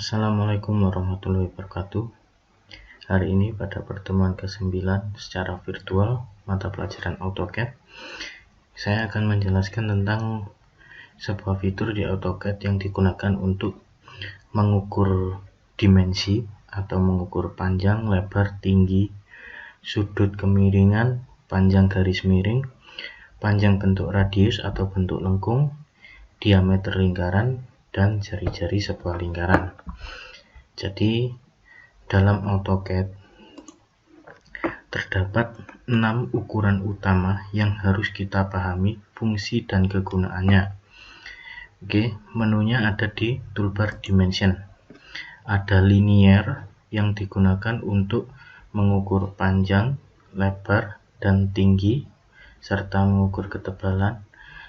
Assalamualaikum warahmatullahi wabarakatuh. Hari ini pada pertemuan ke-9 secara virtual mata pelajaran AutoCAD, saya akan menjelaskan tentang sebuah fitur di AutoCAD yang digunakan untuk mengukur dimensi atau mengukur panjang, lebar, tinggi, sudut kemiringan, panjang garis miring, panjang bentuk radius atau bentuk lengkung, diameter lingkaran, dan jari-jari sebuah lingkaran. Jadi dalam AutoCAD terdapat 6 ukuran utama yang harus kita pahami fungsi dan kegunaannya. Oke, menunya ada di toolbar Dimension. Ada linear yang digunakan untuk mengukur panjang, lebar, dan tinggi serta mengukur ketebalan.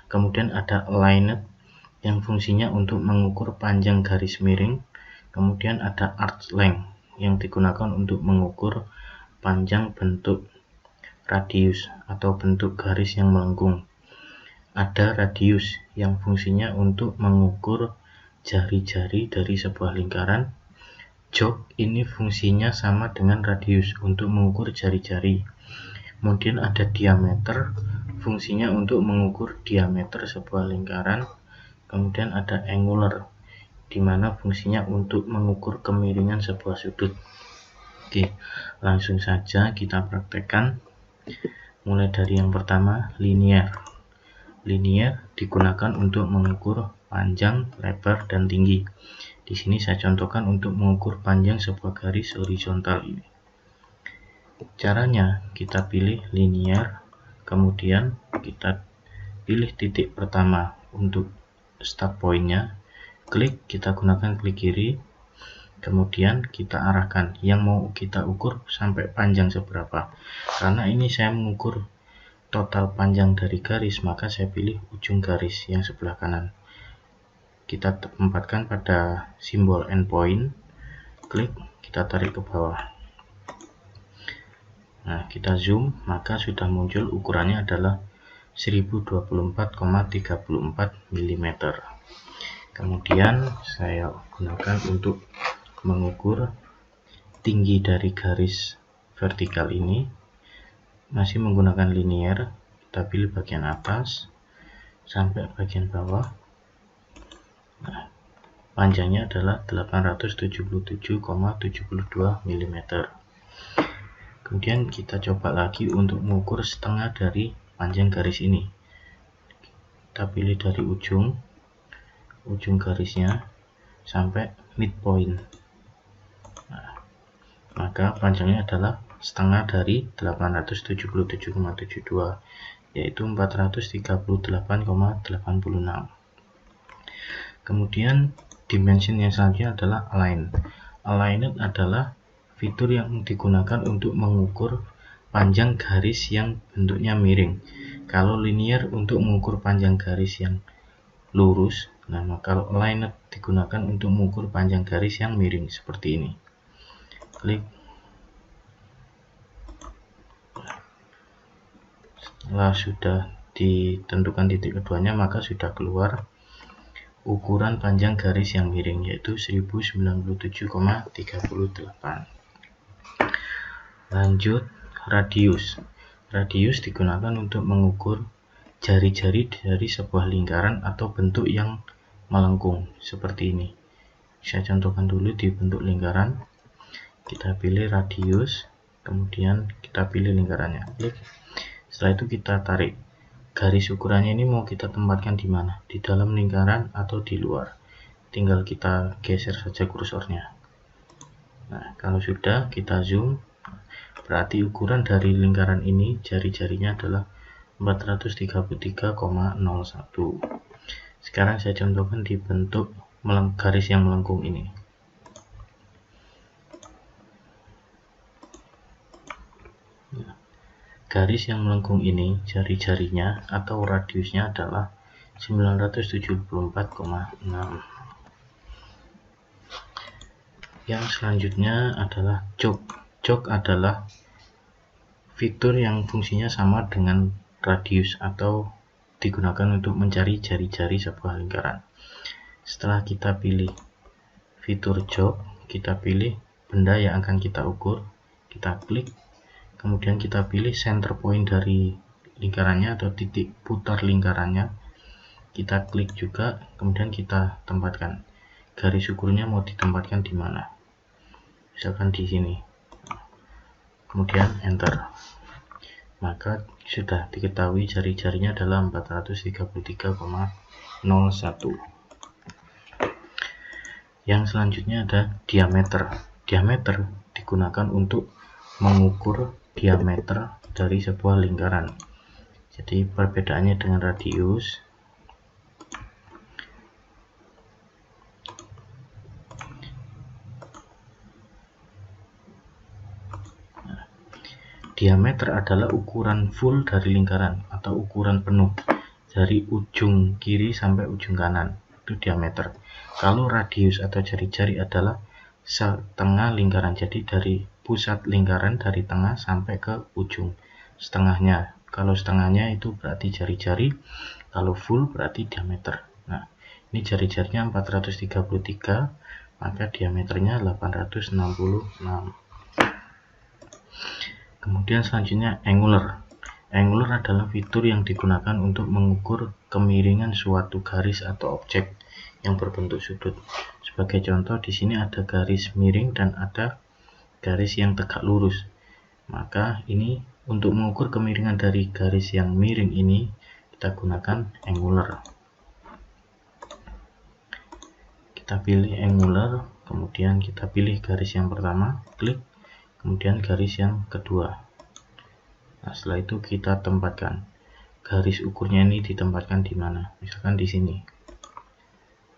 Kemudian ada aligned yang fungsinya untuk mengukur panjang garis miring. Kemudian ada arc length yang digunakan untuk mengukur panjang bentuk radius atau bentuk garis yang melengkung. Ada radius yang fungsinya untuk mengukur jari-jari dari sebuah lingkaran. Jog ini fungsinya sama dengan radius untuk mengukur jari-jari. Kemudian ada diameter, fungsinya untuk mengukur diameter sebuah lingkaran. Kemudian ada angular, di mana fungsinya untuk mengukur kemiringan sebuah sudut. Oke, langsung saja kita praktekkan. Mulai dari yang pertama, linear. Linear digunakan untuk mengukur panjang, lebar, dan tinggi. Di sini saya contohkan untuk mengukur panjang sebuah garis horizontal ini. Caranya kita pilih linear, kemudian kita pilih titik pertama untuk start point-nya. Klik, kita gunakan klik kiri. Kemudian kita arahkan yang mau kita ukur sampai panjang seberapa. Karena ini saya mengukur total panjang dari garis, maka saya pilih ujung garis yang sebelah kanan. Kita tempatkan pada simbol endpoint. Klik, kita tarik ke bawah. Nah, kita zoom, maka sudah muncul ukurannya adalah 1024,34 mm. Kemudian saya gunakan untuk mengukur tinggi dari garis vertikal ini. Masih menggunakan linear, kita pilih bagian atas sampai bagian bawah. Nah, panjangnya adalah 877,72 mm. Kemudian kita coba lagi untuk mengukur setengah dari panjang garis ini. Kita pilih dari ujung garisnya sampai midpoint. Nah, maka panjangnya adalah setengah dari 877,72, yaitu 438,86. Kemudian dimension yang selanjutnya adalah align. Aligned adalah fitur yang digunakan untuk mengukur panjang garis yang bentuknya miring. Kalau linear untuk mengukur panjang garis yang lurus. Nah, kalau aligned digunakan untuk mengukur panjang garis yang miring seperti ini. Klik. Setelah sudah ditentukan titik keduanya, maka sudah keluar ukuran panjang garis yang miring, yaitu 1097,38. Lanjut, radius. Radius digunakan untuk mengukur jari-jari dari sebuah lingkaran atau bentuk yang melengkung seperti ini. Saya contohkan dulu di bentuk lingkaran. Kita pilih radius, kemudian kita pilih lingkarannya. Klik. Setelah itu kita tarik. Garis ukurannya ini mau kita tempatkan di mana? Di dalam lingkaran atau di luar? Tinggal kita geser saja kursornya. Nah, kalau sudah, kita zoom. Berarti ukuran dari lingkaran ini jari-jarinya adalah 433,01. Sekarang saya contohkan di bentuk garis yang melengkung ini. Garis yang melengkung ini jari-jarinya atau radiusnya adalah 974,6. Yang selanjutnya adalah jog. Jog adalah fitur yang fungsinya sama dengan radius atau digunakan untuk mencari jari-jari sebuah lingkaran. Setelah kita pilih fitur job, kita pilih benda yang akan kita ukur, kita klik, kemudian kita pilih center point dari lingkarannya atau titik putar lingkarannya, kita klik juga, kemudian kita tempatkan garis ukurnya mau ditempatkan di mana, misalkan di sini, kemudian enter. Maka sudah diketahui jari-jarinya adalah 433,01. Yang selanjutnya ada diameter. Diameter digunakan untuk mengukur diameter dari sebuah lingkaran. Jadi perbedaannya dengan radius, diameter adalah ukuran full dari lingkaran atau ukuran penuh dari ujung kiri sampai ujung kanan, itu diameter. Kalau radius atau jari-jari adalah setengah lingkaran, jadi dari pusat lingkaran dari tengah sampai ke ujung setengahnya. Kalau setengahnya itu berarti jari-jari, kalau full berarti diameter. Nah, ini jari-jarinya 433, maka diameternya 866. Kemudian selanjutnya angular. Angular adalah fitur yang digunakan untuk mengukur kemiringan suatu garis atau objek yang berbentuk sudut. Sebagai contoh, di sini ada garis miring dan ada garis yang tegak lurus. Maka ini untuk mengukur kemiringan dari garis yang miring ini kita gunakan angular. Kita pilih angular, kemudian kita pilih garis yang pertama, klik, kemudian garis yang kedua. Nah, setelah itu kita tempatkan garis ukurnya ini ditempatkan di mana, misalkan di sini.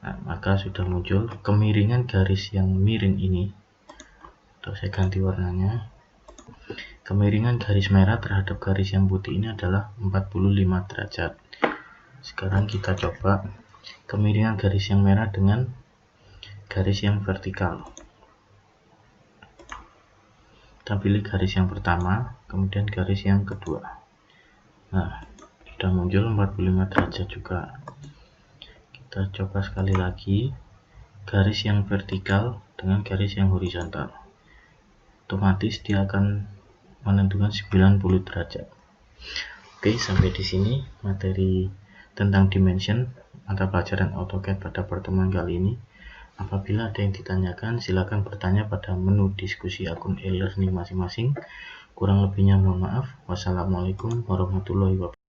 Nah, maka sudah muncul kemiringan garis yang miring ini, atau saya ganti warnanya. Kemiringan garis merah terhadap garis yang putih ini adalah 45 derajat. Sekarang kita coba kemiringan garis yang merah dengan garis yang vertikal. Kita pilih garis yang pertama, kemudian garis yang kedua. Nah, sudah muncul 45 derajat juga. Kita coba sekali lagi garis yang vertikal dengan garis yang horizontal. Otomatis dia akan menentukan 90 derajat. Oke, sampai di sini materi tentang dimension mata pelajaran AutoCAD pada pertemuan kali ini. Apabila ada yang ditanyakan, silakan bertanya pada menu diskusi akun e-learning masing-masing. Kurang lebihnya mohon maaf. Wassalamualaikum warahmatullahi wabarakatuh.